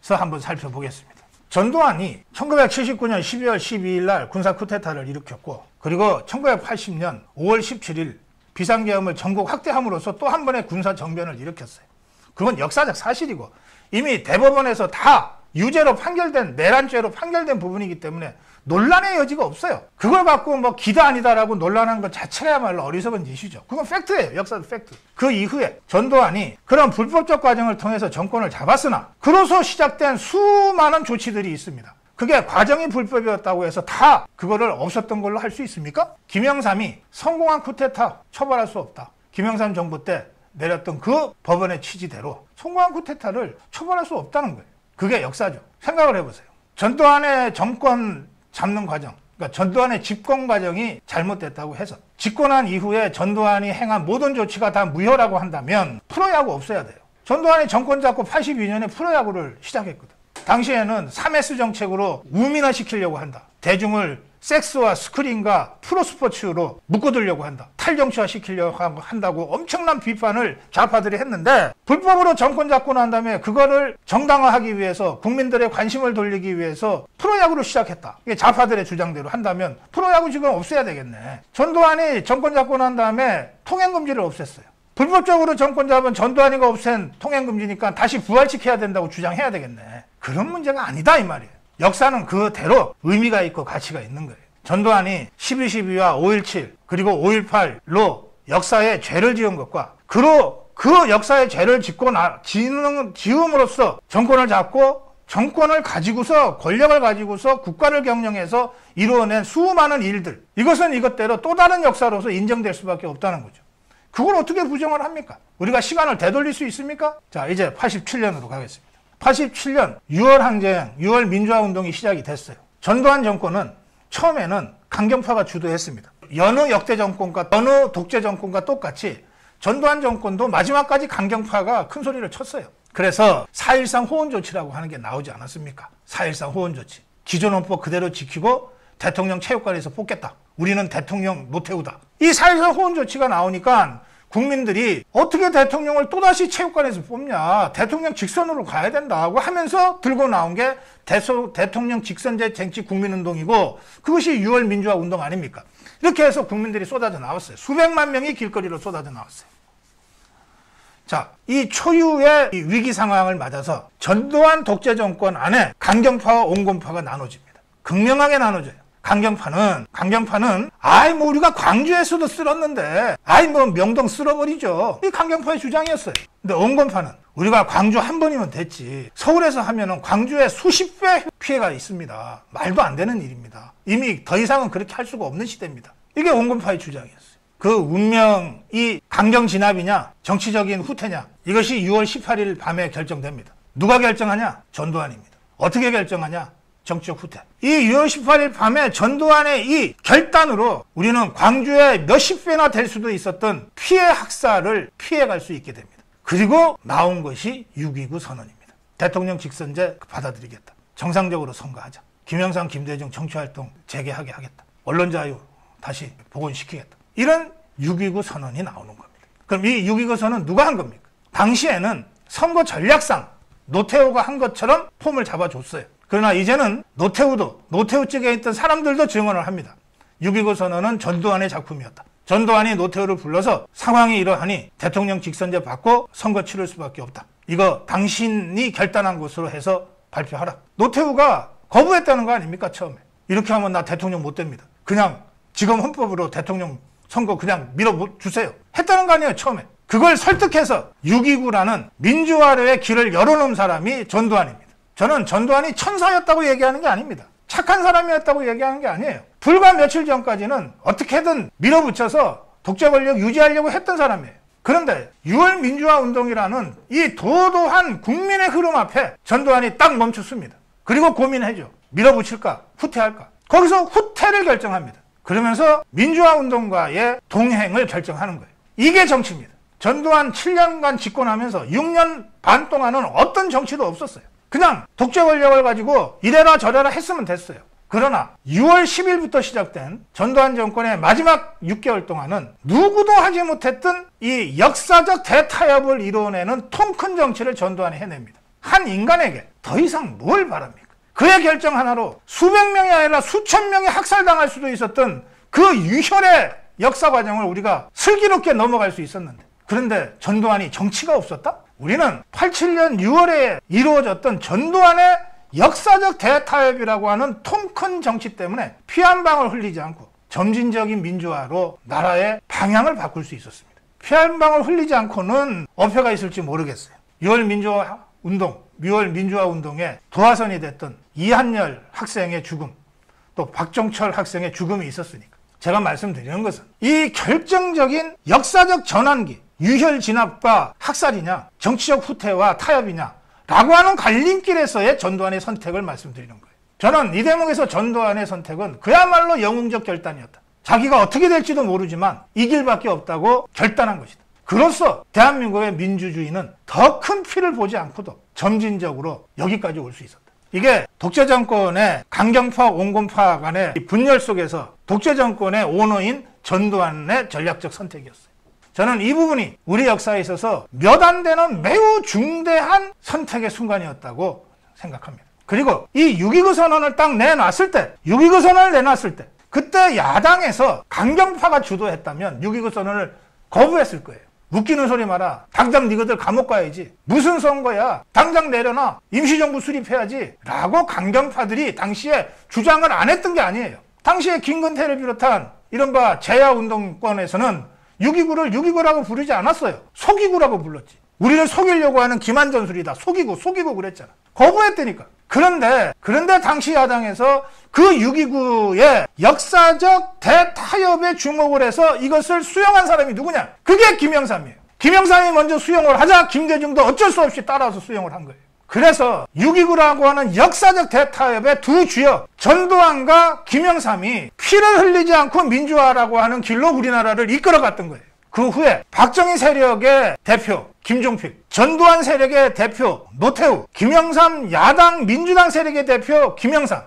한번 살펴보겠습니다. 전두환이 1979년 12월 12일 날 군사 쿠데타를 일으켰고 그리고 1980년 5월 17일 비상계엄을 전국 확대함으로써 또 한 번의 군사 정변을 일으켰어요. 그건 역사적 사실이고 이미 대법원에서 다 유죄로 판결된 내란죄로 판결된 부분이기 때문에 논란의 여지가 없어요. 그걸 갖고 뭐 기다 아니다라고 논란한 것 자체야말로 어리석은 짓이죠. 그건 팩트예요. 역사적 팩트. 그 이후에 전두환이 그런 불법적 과정을 통해서 정권을 잡았으나 그로서 시작된 수많은 조치들이 있습니다. 그게 과정이 불법이었다고 해서 다 그거를 없었던 걸로 할 수 있습니까? 김영삼이 성공한 쿠데타 처벌할 수 없다. 김영삼 정부 때 내렸던 그 법원의 취지대로 성공한 쿠데타를 처벌할 수 없다는 거예요. 그게 역사죠. 생각을 해보세요. 전두환의 정권 잡는 과정, 그러니까 전두환의 집권 과정이 잘못됐다고 해서 집권한 이후에 전두환이 행한 모든 조치가 다 무효라고 한다면 프로야구 없어야 돼요. 전두환이 정권 잡고 82년에 프로야구를 시작했거든. 당시에는 3S 정책으로 우민화시키려고 한다. 대중을 섹스와 스크린과 프로스포츠로 묶어두려고 한다. 탈정치화 시키려고 한다고 엄청난 비판을 좌파들이 했는데 불법으로 정권 잡고 난 다음에 그거를 정당화하기 위해서 국민들의 관심을 돌리기 위해서 프로야구를 시작했다. 이게 좌파들의 주장대로 한다면 프로야구 지금 없애야 되겠네. 전두환이 정권 잡고 난 다음에 통행금지를 없앴어요. 불법적으로 정권 잡은 전두환이가 없앤 통행금지니까 다시 부활시켜야 된다고 주장해야 되겠네. 그런 문제가 아니다 이 말이에요. 역사는 그대로 의미가 있고 가치가 있는 거예요. 전두환이 12.12와 5.17 그리고 5.18로 역사에 죄를 지은 것과 그 역사의 죄를 지음으로써 정권을 잡고 정권을 가지고서 권력을 가지고서 국가를 경영해서 이루어낸 수많은 일들, 이것은 이것대로 또 다른 역사로서 인정될 수밖에 없다는 거죠. 그걸 어떻게 부정을 합니까? 우리가 시간을 되돌릴 수 있습니까? 자, 이제 87년으로 가겠습니다. 87년 6월 항쟁, 6월 민주화 운동이 시작이 됐어요. 전두환 정권은 처음에는 강경파가 주도했습니다. 여느 역대 정권과 어느 독재 정권과 똑같이 전두환 정권도 마지막까지 강경파가 큰 소리를 쳤어요. 그래서 4.13 호원조치라고 하는 게 나오지 않았습니까? 4.13 호원조치. 기존 헌법 그대로 지키고 대통령 체육관에서 뽑겠다. 우리는 대통령 노태우다. 이 4.13 호원조치가 나오니까 국민들이 어떻게 대통령을 또다시 체육관에서 뽑냐. 대통령 직선으로 가야 된다고 하면서 들고 나온 게 대통령 직선제 쟁취 국민운동이고 그것이 6월 민주화 운동 아닙니까? 이렇게 해서 국민들이 쏟아져 나왔어요. 수백만 명이 길거리로 쏟아져 나왔어요. 자, 이 초유의 위기 상황을 맞아서 전두환 독재 정권 안에 강경파와 온건파가 나눠집니다. 극명하게 나눠져요. 강경파는 뭐 우리가 광주에서도 쓸었는데 뭐 명동 쓸어버리죠. 이 강경파의 주장이었어요. 근데 온건파는 우리가 광주 한 번이면 됐지. 서울에서 하면은 광주에 수십 배 피해가 있습니다. 말도 안 되는 일입니다. 이미 더 이상은 그렇게 할 수가 없는 시대입니다. 이게 온건파의 주장이었어요. 그 운명이 강경 진압이냐 정치적인 후퇴냐 이것이 6월 18일 밤에 결정됩니다. 누가 결정하냐? 전두환입니다. 어떻게 결정하냐? 정치적 후퇴. 이 6월 18일 밤에 전두환의 이 결단으로 우리는 광주에 몇십 배나 될 수도 있었던 피해 학살을 피해갈 수 있게 됩니다. 그리고 나온 것이 6.29 선언입니다. 대통령 직선제 받아들이겠다. 정상적으로 선거하자. 김영삼, 김대중 정치활동 재개하게 하겠다. 언론 자유 다시 복원시키겠다. 이런 6.29 선언이 나오는 겁니다. 그럼 이 6.29 선언 누가 한 겁니까? 당시에는 선거 전략상 노태우가 한 것처럼 폼을 잡아줬어요. 그러나 이제는 노태우 쪽에 있던 사람들도 증언을 합니다. 6.29 선언은 전두환의 작품이었다. 전두환이 노태우를 불러서 상황이 이러하니 대통령 직선제 받고 선거 치를 수밖에 없다. 이거 당신이 결단한 것으로 해서 발표하라. 노태우가 거부했다는 거 아닙니까? 처음에. 이렇게 하면 나 대통령 못 됩니다. 그냥 지금 헌법으로 대통령 선거 그냥 밀어주세요. 했다는 거 아니에요. 처음에. 그걸 설득해서 6.29라는 민주화의 길을 열어놓은 사람이 전두환입니다. 저는 전두환이 천사였다고 얘기하는 게 아닙니다. 착한 사람이었다고 얘기하는 게 아니에요. 불과 며칠 전까지는 어떻게든 밀어붙여서 독재 권력 유지하려고 했던 사람이에요. 그런데 6월 민주화 운동이라는 이 도도한 국민의 흐름 앞에 전두환이 딱 멈췄습니다. 그리고 고민해죠. 밀어붙일까? 후퇴할까? 거기서 후퇴를 결정합니다. 그러면서 민주화 운동과의 동행을 결정하는 거예요. 이게 정치입니다. 전두환 7년간 집권하면서 6년 반 동안은 어떤 정치도 없었어요. 그냥 독재 권력을 가지고 이래라 저래라 했으면 됐어요. 그러나 6월 10일부터 시작된 전두환 정권의 마지막 6개월 동안은 누구도 하지 못했던 이 역사적 대타협을 이루어내는 통 큰 정치를 전두환이 해냅니다. 한 인간에게 더 이상 뭘 바랍니까? 그의 결정 하나로 수백 명이 아니라 수천 명이 학살당할 수도 있었던 그 유혈의 역사 과정을 우리가 슬기롭게 넘어갈 수 있었는데, 그런데 전두환이 정치가 없었다? 우리는 87년 6월에 이루어졌던 전두환의 역사적 대타협이라고 하는 통 큰 정치 때문에 피 한 방울 흘리지 않고 점진적인 민주화로 나라의 방향을 바꿀 수 있었습니다. 피 한 방울 흘리지 않고는 어폐가 있을지 모르겠어요. 6월 민주화 운동에 도화선이 됐던 이한열 학생의 죽음, 또 박종철 학생의 죽음이 있었으니까 제가 말씀드리는 것은 이 결정적인 역사적 전환기, 유혈 진압과 학살이냐 정치적 후퇴와 타협이냐 라고 하는 갈림길에서의 전두환의 선택을 말씀드리는 거예요. 저는 이 대목에서 전두환의 선택은 그야말로 영웅적 결단이었다. 자기가 어떻게 될지도 모르지만 이 길밖에 없다고 결단한 것이다. 그로써 대한민국의 민주주의는 더 큰 피를 보지 않고도 점진적으로 여기까지 올 수 있었다. 이게 독재 정권의 강경파, 온건파 간의 분열 속에서 독재 정권의 오너인 전두환의 전략적 선택이었어요. 저는 이 부분이 우리 역사에 있어서 몇 안 되는 매우 중대한 선택의 순간이었다고 생각합니다. 그리고 이 6.29 선언을 딱 내놨을 때, 6.29 선언을 내놨을 때, 그때 야당에서 강경파가 주도했다면 6.29 선언을 거부했을 거예요. 웃기는 소리 마라. 당장 니거들 감옥 가야지. 무슨 선거야. 당장 내려놔. 임시정부 수립해야지. 라고 강경파들이 당시에 주장을 안 했던 게 아니에요. 당시에 김근태를 비롯한 이른바 재야운동권에서는 6.29를 6.29라고 부르지 않았어요. 속이구라고 불렀지. 우리를 속이려고 하는 기만전술이다. 속이고 그랬잖아. 거부했다니까. 그런데 당시 야당에서 그 6.29의 역사적 대타협에 주목을 해서 이것을 수용한 사람이 누구냐? 그게 김영삼이에요. 김영삼이 먼저 수용을 하자 김대중도 어쩔 수 없이 따라서 수용을 한 거예요. 그래서 6.29라고 하는 역사적 대타협의 두 주역 전두환과 김영삼이 피를 흘리지 않고 민주화라고 하는 길로 우리나라를 이끌어갔던 거예요. 그 후에 박정희 세력의 대표 김종필, 전두환 세력의 대표 노태우, 김영삼 야당 민주당 세력의 대표 김영삼,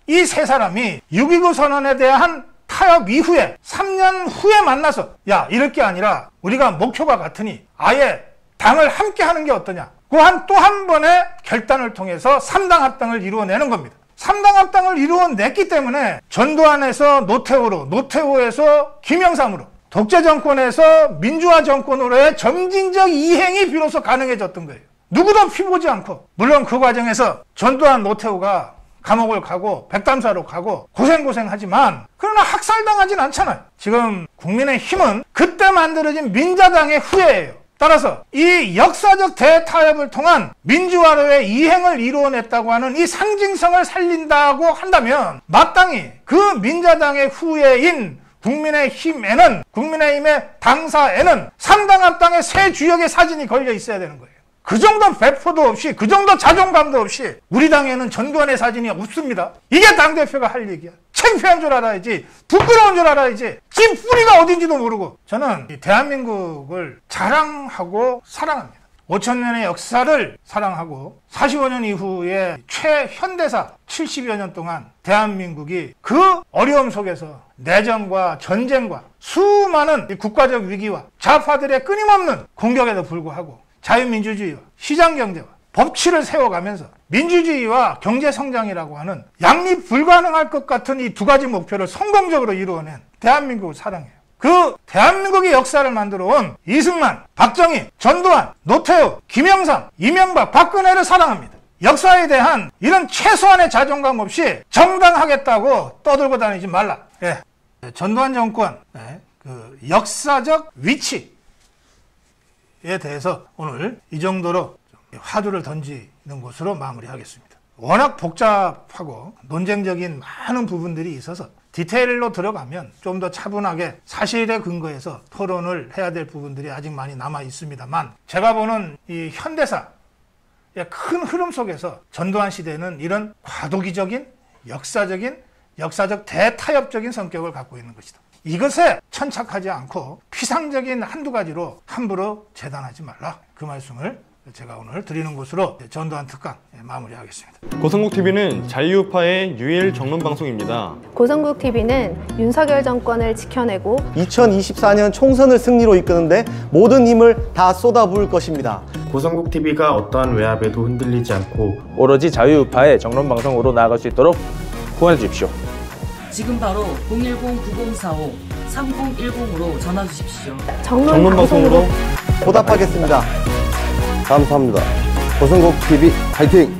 이 세 사람이 6.29 선언에 대한 타협 이후에 3년 후에 만나서 야, 이럴 게 아니라 우리가 목표가 같으니 아예 당을 함께 하는 게 어떠냐, 또 한 번의 결단을 통해서 3당 합당을 이루어내는 겁니다. 3당 합당을 이루어냈기 때문에 전두환에서 노태우로, 노태우에서 김영삼으로, 독재 정권에서 민주화 정권으로의 점진적 이행이 비로소 가능해졌던 거예요. 누구도 피보지 않고. 물론 그 과정에서 전두환, 노태우가 감옥을 가고 백담사로 가고 고생하지만 그러나 학살당하진 않잖아요. 지금 국민의힘은 그때 만들어진 민자당의 후예예요. 따라서 이 역사적 대타협을 통한 민주화로의 이행을 이루어냈다고 하는 이 상징성을 살린다고 한다면 마땅히 그 민자당의 후예인 국민의힘에는, 국민의힘의 당사에는 3당 합당의 새 주역의 사진이 걸려 있어야 되는 거예요. 그 정도 배포도 없이, 그 정도 자존감도 없이 우리 당에는 전두환의 사진이 없습니다. 이게 당대표가 할 얘기야. 창피한 줄 알아야지, 부끄러운 줄 알아야지, 집 뿌리가 어딘지도 모르고. 저는 이 대한민국을 자랑하고 사랑합니다. 5,000년의 역사를 사랑하고 45년 이후에 최현대사 70여 년 동안 대한민국이 그 어려움 속에서 내전과 전쟁과 수많은 국가적 위기와 좌파들의 끊임없는 공격에도 불구하고 자유민주주의와 시장경제와 법치를 세워가면서 민주주의와 경제성장이라고 하는 양립 불가능할 것 같은 이 두 가지 목표를 성공적으로 이루어낸 대한민국을 사랑해요. 그 대한민국의 역사를 만들어 온 이승만, 박정희, 전두환, 노태우, 김영삼, 이명박, 박근혜를 사랑합니다. 역사에 대한 이런 최소한의 자존감 없이 정당하겠다고 떠들고 다니지 말라. 예. 전두환 정권 그 역사적 위치에 대해서 오늘 이 정도로 화두를 던지는 것으로 마무리하겠습니다. 워낙 복잡하고 논쟁적인 많은 부분들이 있어서 디테일로 들어가면 좀 더 차분하게 사실에 근거해서 토론을 해야 될 부분들이 아직 많이 남아 있습니다만, 제가 보는 이 현대사의 큰 흐름 속에서 전두환 시대는 이런 과도기적인 역사적 대타협적인 성격을 갖고 있는 것이다. 이것에 천착하지 않고 피상적인 한두 가지로 함부로 재단하지 말라. 그 말씀을 제가 오늘 드리는 것으로 전두환 특강 마무리하겠습니다. 고성국TV는 자유우파의 유일 정론 방송입니다. 고성국TV는 윤석열 정권을 지켜내고 2024년 총선을 승리로 이끄는데 모든 힘을 다 쏟아부을 것입니다. 고성국TV가 어떠한 외압에도 흔들리지 않고 오로지 자유우파의 정론 방송으로 나아갈 수 있도록 후원해 주십시오. 지금 바로 010-9045-3010으로 전화 주십시오. 정론 방송으로 보답하겠습니다. 감사합니다. 고성국TV 화이팅!